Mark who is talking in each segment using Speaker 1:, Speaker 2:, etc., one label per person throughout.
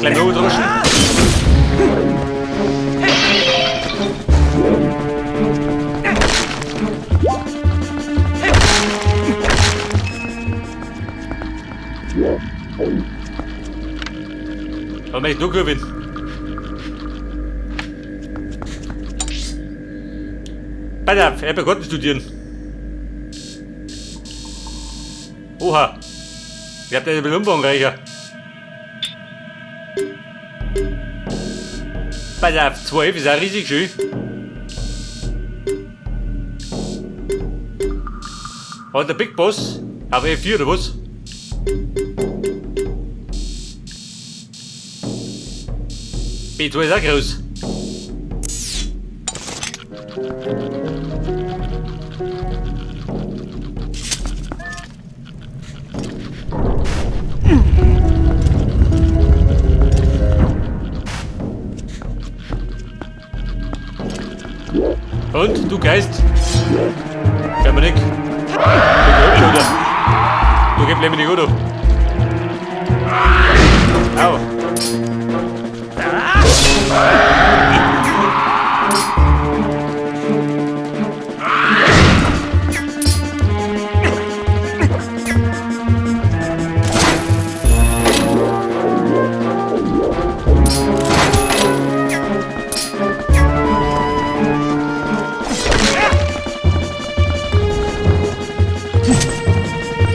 Speaker 1: Klein drauschen. Was möchte ich noch gewinnen? Weiter, Konnte studieren. Oha. Ihr habt eine umfangreicher. Weiter, 12 ist auch riesig schön. Und der Big Boss auf F4 oder was? B2 ist auch groß. Und, du Geist? Kann man nicht. Du gibst nämlich nicht, oder? Au.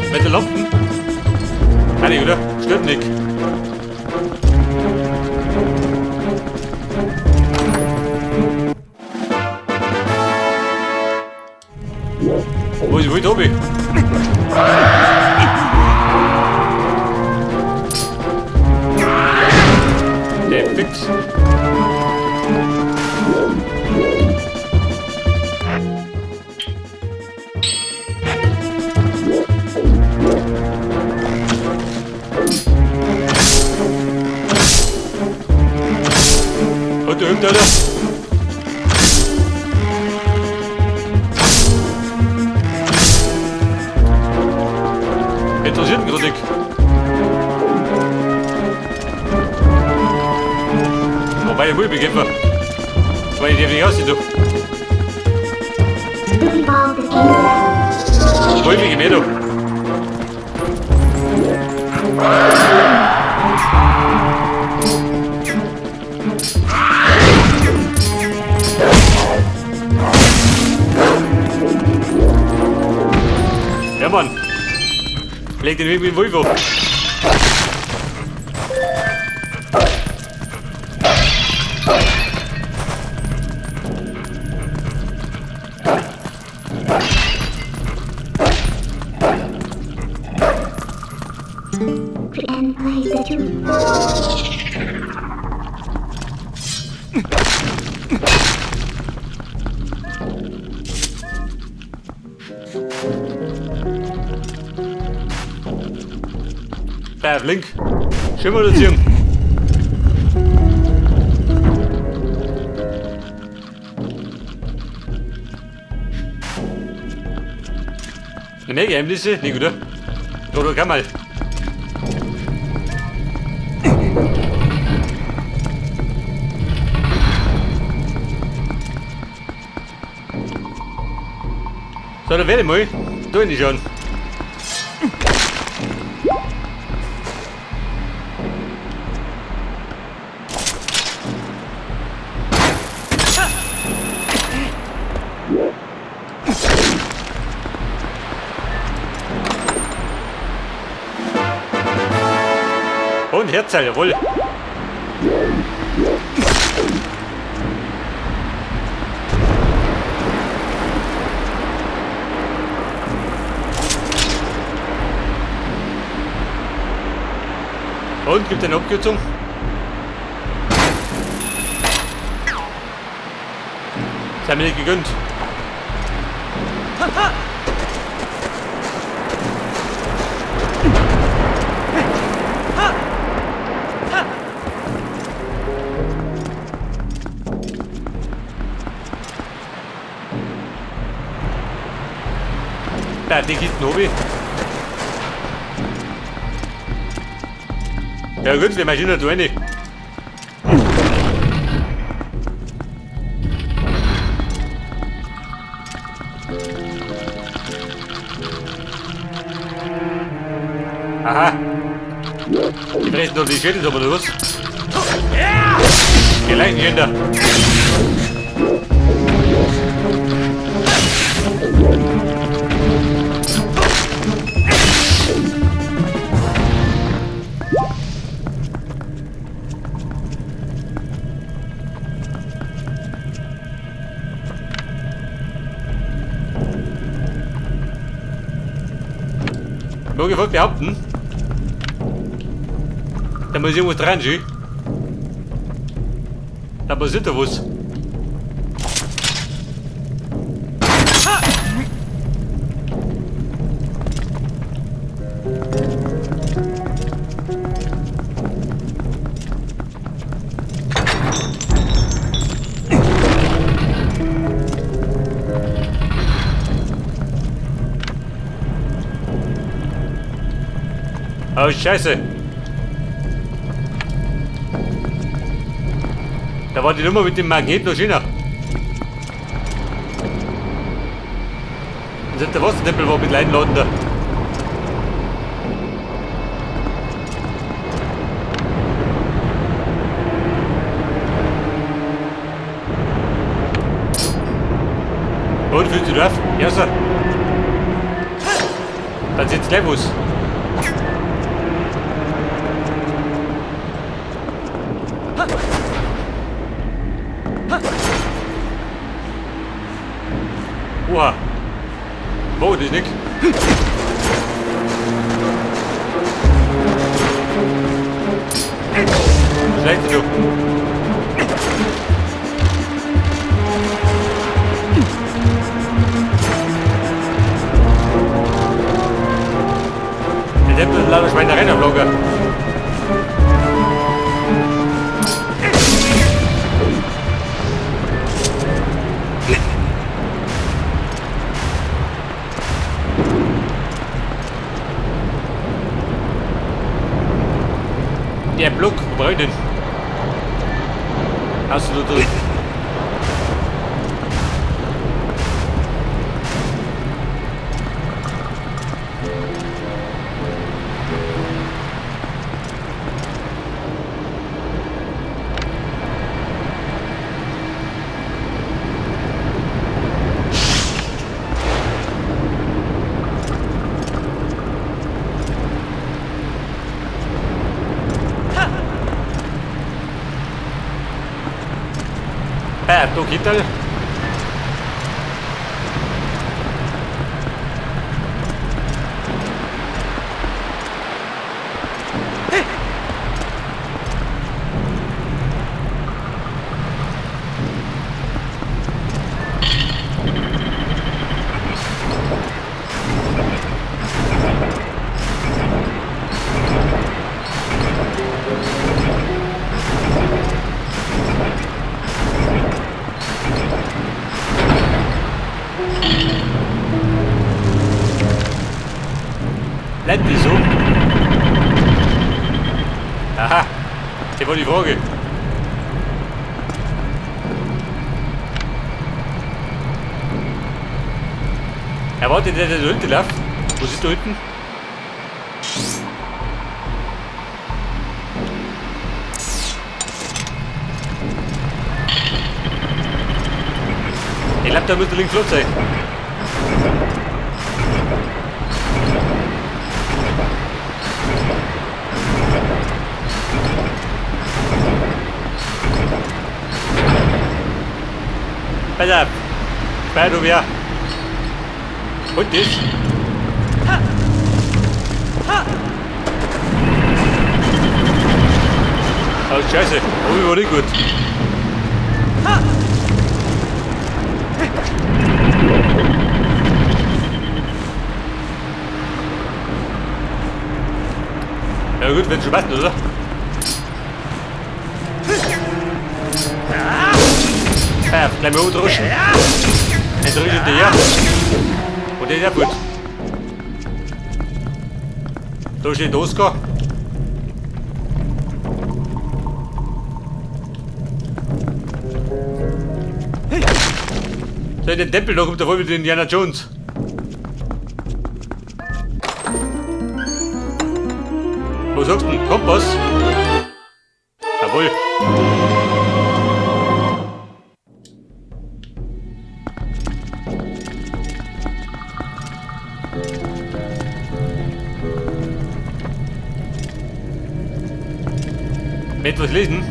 Speaker 1: Mit den Lampen? Kann ich, oder? Stört nicht. Wo ist Tobi? Der Fix. Und der Hund, oder? Interessiert mich gerade nicht. Wobei, ich will bekämpfen. Weil ich darf nicht aussehen, du. Häufig mehr, du. Ja, Mann. Leg den Weg mit dem Volvo. Link. Schön mal das Jung. Mehr Geheimnisse? Nicht, oder? Oder kann mal. So, dann werde ich mal. Da in die schauen. Und Herzl, jawohl. Und gibt eine Abkürzung. Das haben wir nicht gegönnt. Da, die Kisten oben. Ja gut, wir machen da rein. Aha. Die fressen doch die Schädel, aber los. Die Leiden gehen da. Mag ich behaupten, da muss irgendwas dran sein. Da passiert da was. Oh, Scheiße. Da war die Nummer mit dem Magnet noch schöner. Und der Wüstentempel war mit Leiden laden da. Und, fühlst du dich auf? Ja, so. Dann sitzt gleich was. Oha. Wow, das ist nix. Schlecht du. Der Tempel ist lauter Schweinereien am Lager. Der Block, wo brauche ich den? Hast du da drin? Du Kittel. Bleibt die so? Aha, das war die Frage. Erwartet der da hinten läuft? Wo ist da hinten? Ich glaube, da müsste links los sein. Pass auf. Bei du wer. Und das? Oh, Scheiße. Oh, war nicht gut. Ja gut, wenn schon passt, oder? Ja, gleich mal hochdrauschen. Dann drückt er her. Und der ist ja gut. Da steht Oskar. So in den Tempel noch kommt der voll mit den Indiana Jones. Wo sagst du denn? Kompass? Jawohl. Etwas lesen?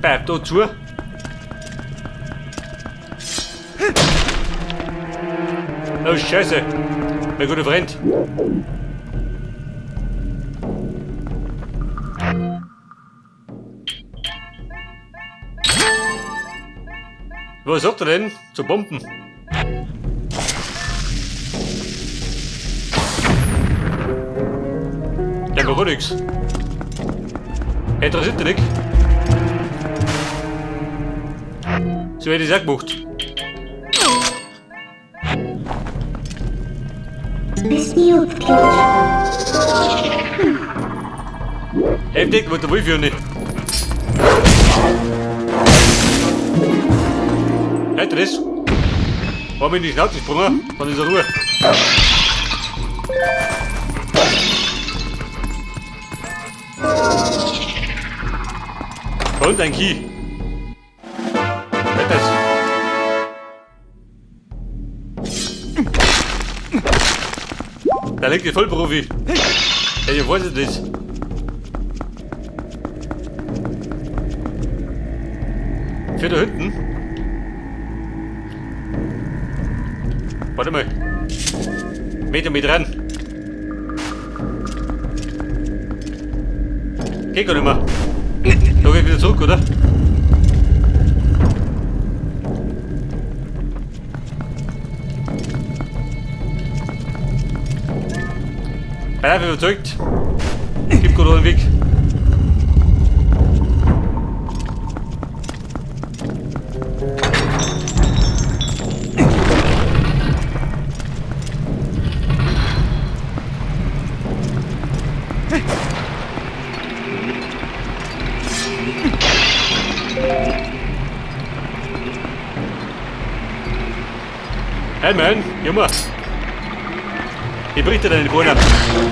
Speaker 1: Bleib da zu. Oh Scheiße, mein guter Freund. Was sagt er denn? Zu Bomben? Der war gar nix. Interessiert dich nicht? So hätte ich es auch gemacht. Heftig, was der Wolf ja nicht. Hört ihr das? Hab ich in die Schnauze gesprungen, dann ist er Ruhe. Und ein Key. Hört das? Da liegt der Vollprofi. Ja, ich weiß es. Für da hinten. Warte mal. Meter mit ran. Geht gar nicht mehr. Da geh ich wieder zurück, oder? Bleib überzeugt. Gib gerade einen Weg. Hey man, Junge! Ich bricht dir deine Beine ab.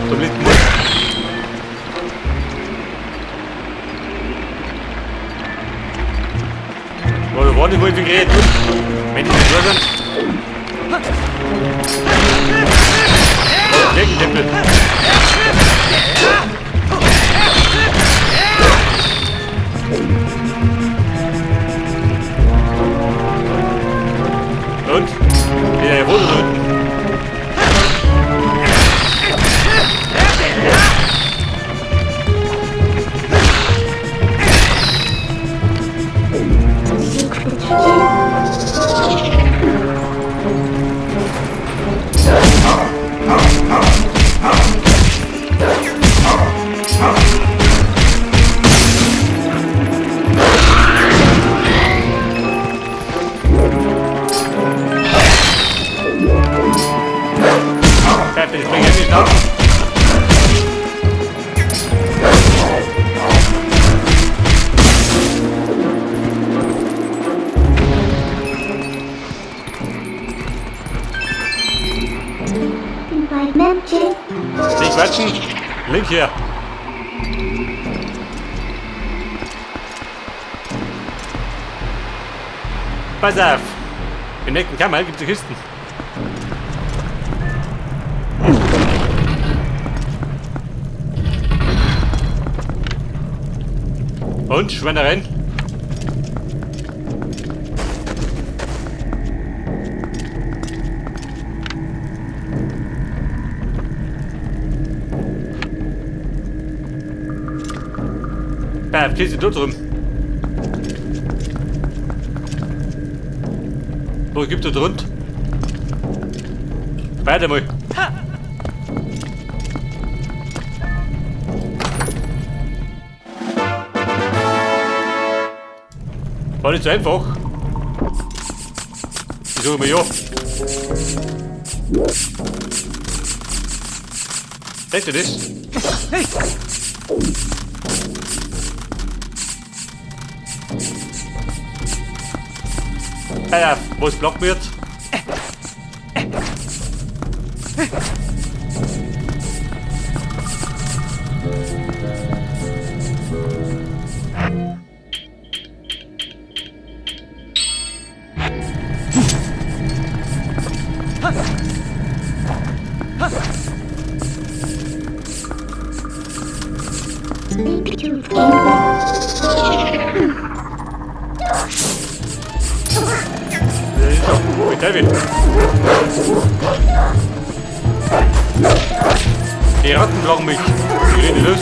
Speaker 1: Du bist nicht. Oh, da war nicht mal viel geredet. Wenn die nicht da sind. Oh, Wüstentempel. Und? Ja, wo da unten? Nicht quatschen. Link hier. Pass auf. Im nächsten Kammer gibt es Kisten. Und Schweinereien. Kiste dort rum. Wo gibt es da rund? Weiter mal. War nicht so einfach. Suche mal ja. Seht ihr das?
Speaker 2: Hey!
Speaker 1: Ja, wo es blockt wird. David. Die Ratten blocken mich. Ich rede los.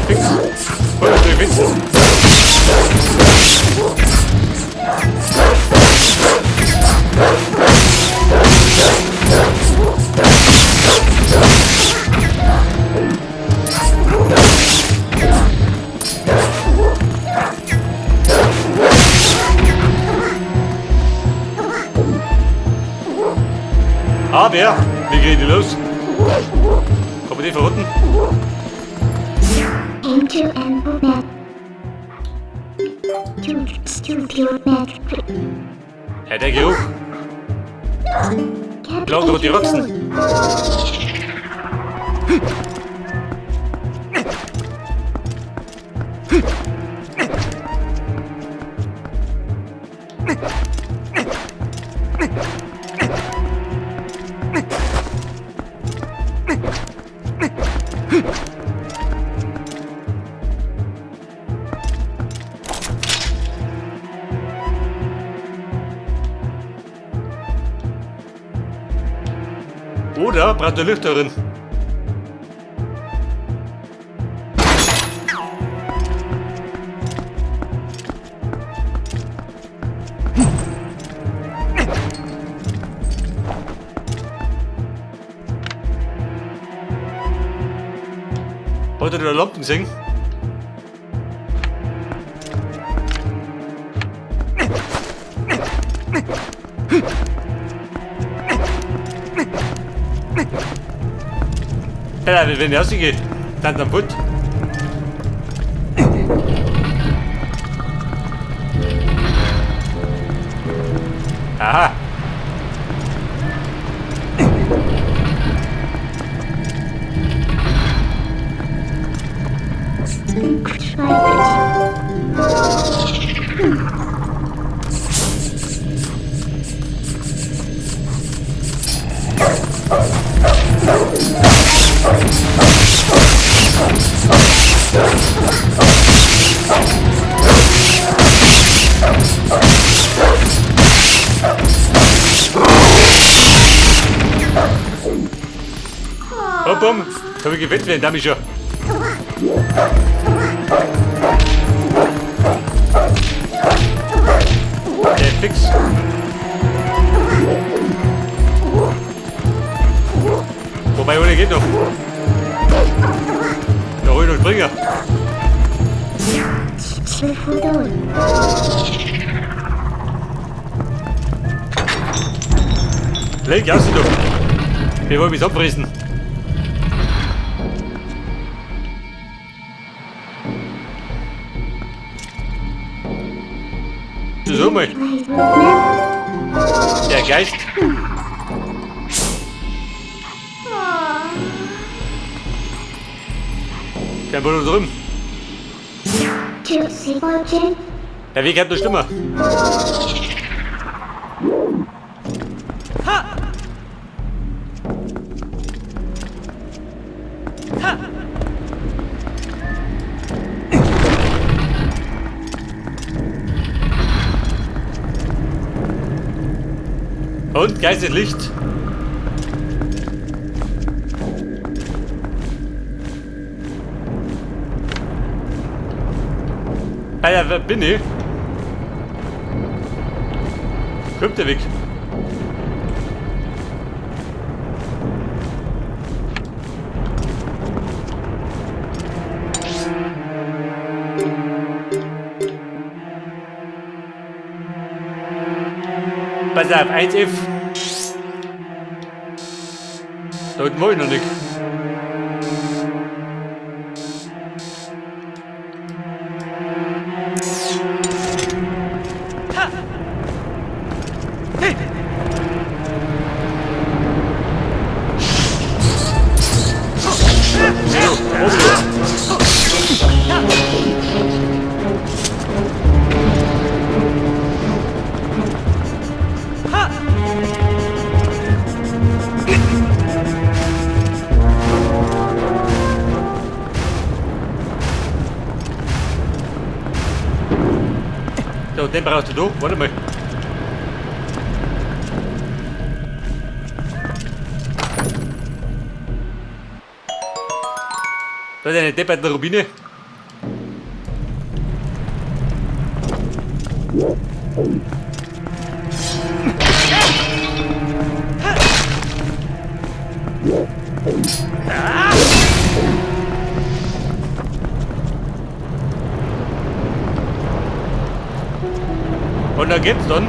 Speaker 1: Fix. Voll durch Wind. Aber ja, wie gehen die los? Kann man die verrotten? Ja, der Geruch. Glaubt doch die Rotzen. Oder braucht der Lüfterin. Wollt ihr da Lampen singen? Ja, wenn ich rausgehe, dann kaputt. Aha. Bum, habe ich gewettet werden, damit schon. Der fix. Wobei, ohne geht noch. Da hol ich noch Springer. Link, hast du doch. Wir wollen mich abfressen. So mal. Der Geist. Kein Boden drüben. Der Weg hat eine Stimme. Ha! Ha! Und Geist ist Licht. Ah ja, wer bin ich? Kommt der weg? pass auf, 1F. Da unten war ich noch nicht. So, den brauchst du. Warte mal. Da ist eine depperte Rubine. Und dann geht's dann.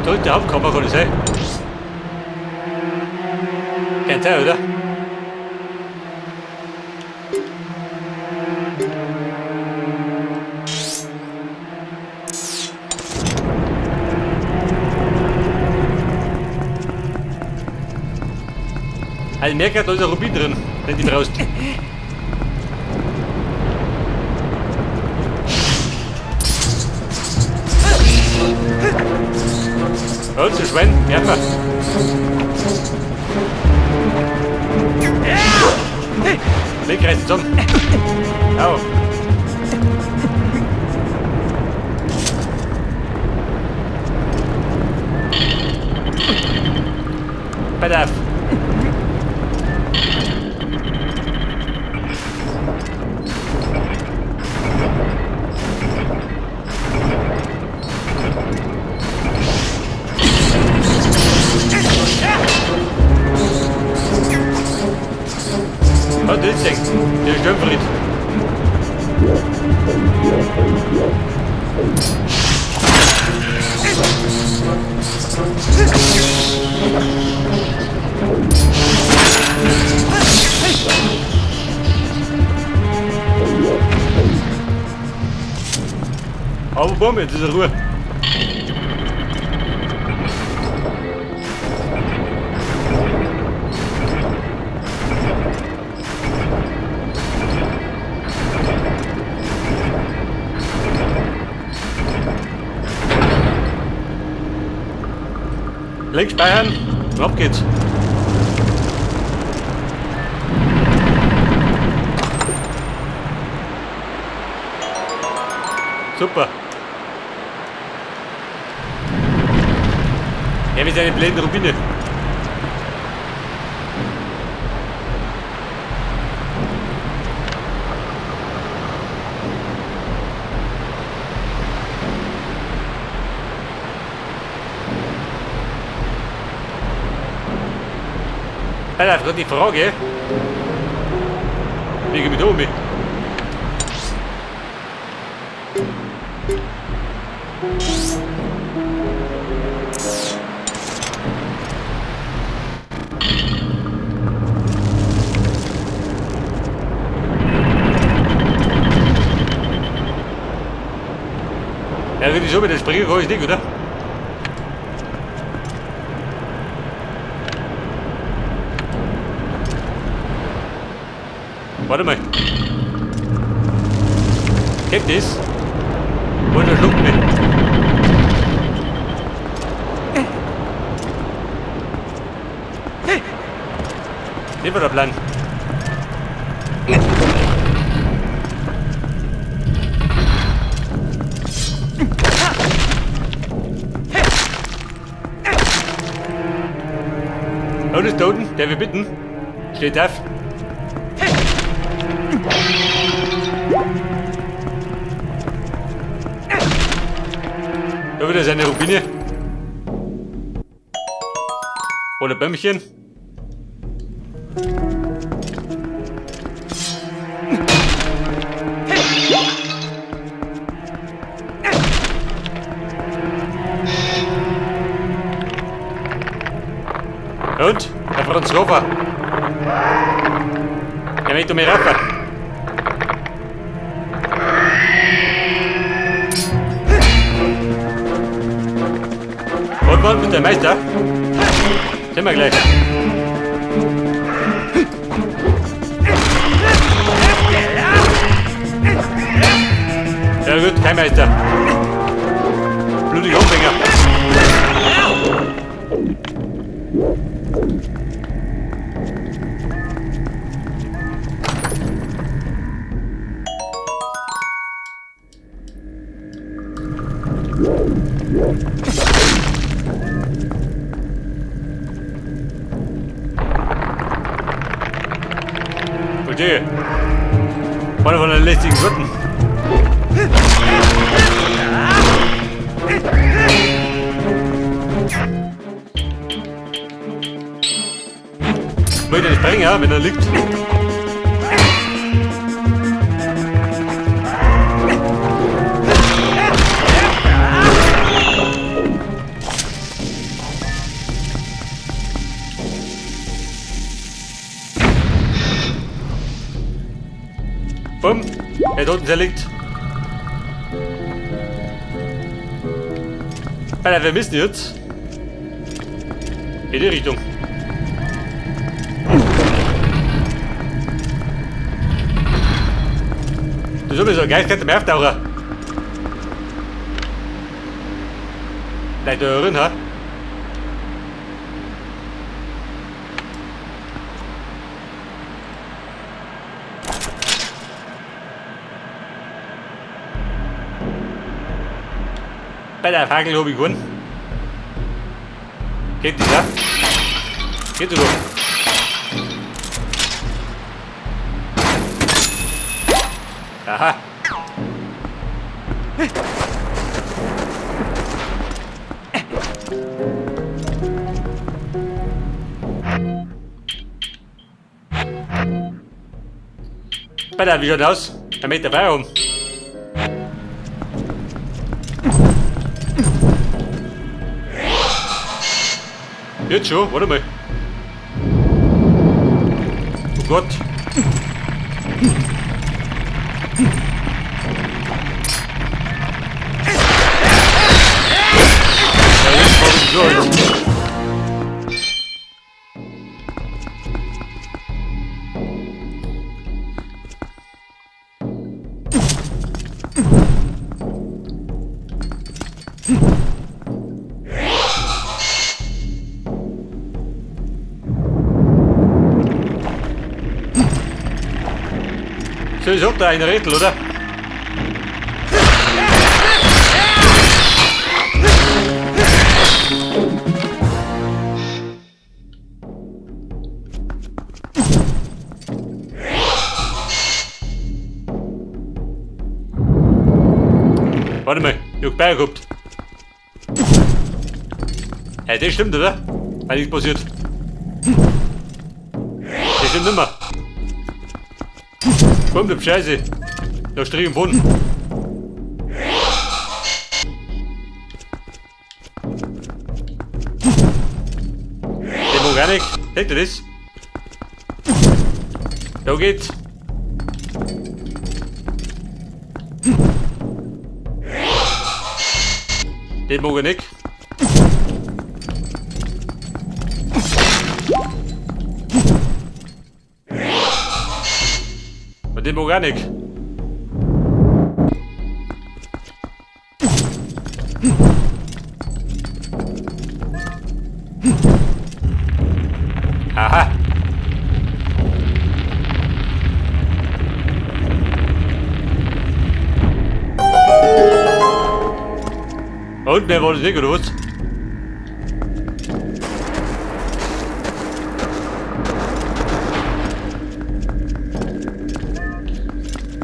Speaker 1: Zurück die Hauptkammer, kann ich sein. Kein Teil, oder? Also ich merke, da ist ein Rubin drin, wenn die brauchst. Und so Schwein, werfen. Link reißt zusammen. Au. Pass auf. Oh, das ist echt. Der ist schön verrückt. Aber bumm, jetzt ist er Ruhe. Link speichern, ab geht's. Super. Ja, mit einer blöden Rubine. Alter, gerade die Frage. Wie gehe ich mit um? Ja, wenn ich so mit der springen kann ich nicht, oder? Warte mal. Kennt das? Und er schluckt mich. Nehmen wir da Plan. Und ist da unten, der wir bitten. Steht auf. Da wieder seine Rubine. Oder Bäumchen. Und? Er fährt uns rauf. Er möchte mich rauf. Und wann mit der Meister? Sehen wir gleich. Ja gut, kein Meister. Blutige Umfänger. Okay. Einer von den lästigen Wurden. Möchte nicht bringen, ja, wenn er liegt. Bumm, da unten der liegt. Alter, wir müssen jetzt in die Richtung. Du sollst sowieso gleich kannst du mehr auftauchen. Vielleicht da drin, ha? Bei der Fackel habe ich gewonnen. Geht das, ja? Geht du doch. Aha. Bei der, wie schaut aus? 1,5 Meter um. Jetzt schon, warte mal. Oh Gott. Ja, jetzt hab ich so. So ist auch da ein Rätsel, oder? Warte mal, ich hab Beier gehabt. Ja, das stimmt, oder? Weil nichts passiert. Das stimmt nicht mehr. Komm, bleib scheiße. Da Strich im Boden. Den mag auch nicht. Seht ihr das? Da geht's. Den mag ich nicht. Und den mag ich auch nicht. Aha. Und wer wollte nicht, oder was?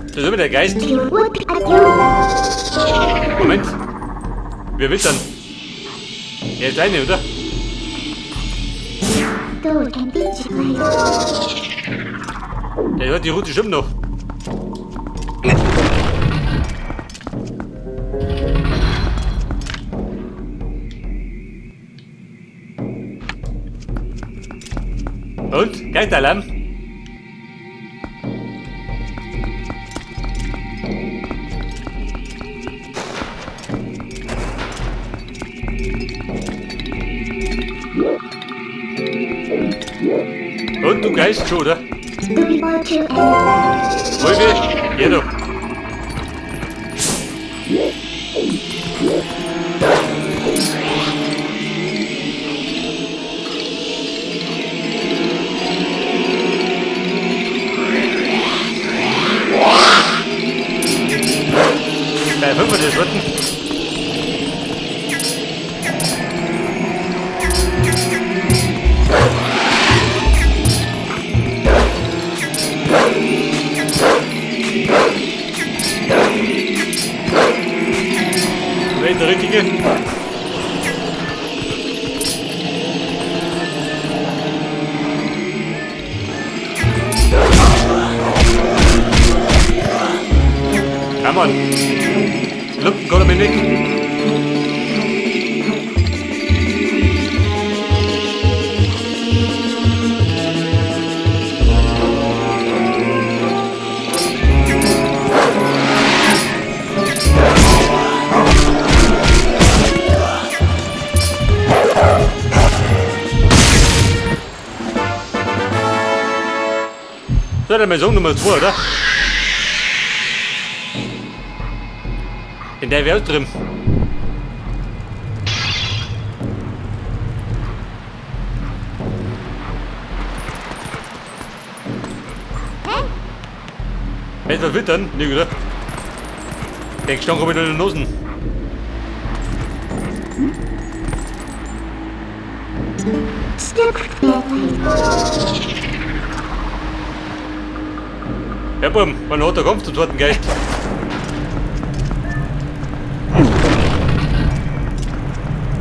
Speaker 1: Das ist immer der Geist. Moment. Wer will dann? Er ist eine, oder? Der hört die Route stimmt noch. Und? Geht der Alarm? Und du gehst schon, oder? Wolfi, geh doch. Bei 5 das warten. Der richtige. Come on. Look, go to me, Nick. So, dann Song Nummer 2, oder? In der Welt drin. Willst du was wittern? Nicht, oder? Denkst du, dann komm ich in den Nosen. Ja, Buben, wann hat der Kampf zum zweiten Geist?